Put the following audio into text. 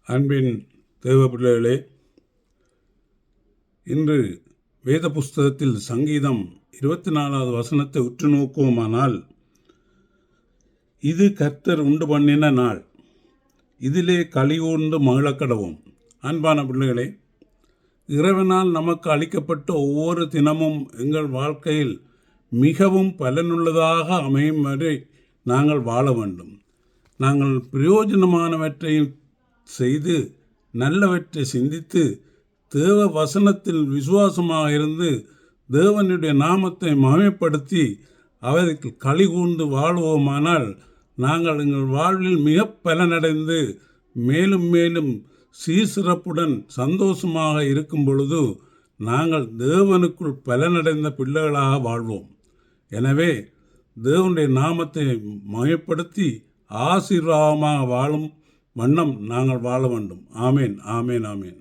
அன்பின் தேவ பிள்ளைகளே, இன்று வேத புஸ்தகத்தில் சங்கீதம் 24வது வசனத்தை உற்று நோக்குவோமானால், இது கர்த்தர் உண்டு பண்ணின நாள், இதிலே களிகூர்ந்து மகிழக்கடவும். அன்பான பிள்ளைகளே, இறைவனால் நமக்கு அளிக்கப்பட்ட ஒவ்வொரு தினமும் எங்கள் வாழ்க்கையில் மிகவும் பலனுள்ளதாக அமையும் வரை நாங்கள் வாழ வேண்டும். நாங்கள் பிரயோஜனமானவற்றை செய்து நல்லவற்றை சிந்தித்து தேவ வசனத்தில் விசுவாசமாக இருந்து தேவனுடைய நாமத்தை மகிமைப்படுத்தி அவருக்கு களிகூர்ந்து வாழ்வோமானால் நாங்கள் எங்கள் வாழ்வில் மிக பலனடைந்து மேலும் மேலும் சீர்சிறப்புடன் சந்தோஷமாக இருக்கும் பொழுது நாங்கள் தேவனுக்குள் பலனடைந்த பிள்ளைகளாக வாழ்வோம். எனவே தேவனுடைய நாமத்தை மகிமைப்படுத்தி ஆசீர்வாதமாக வாழும் வண்ணம் நாங்கள் வாழ வேண்டும். ஆமேன், ஆமேன், ஆமேன்.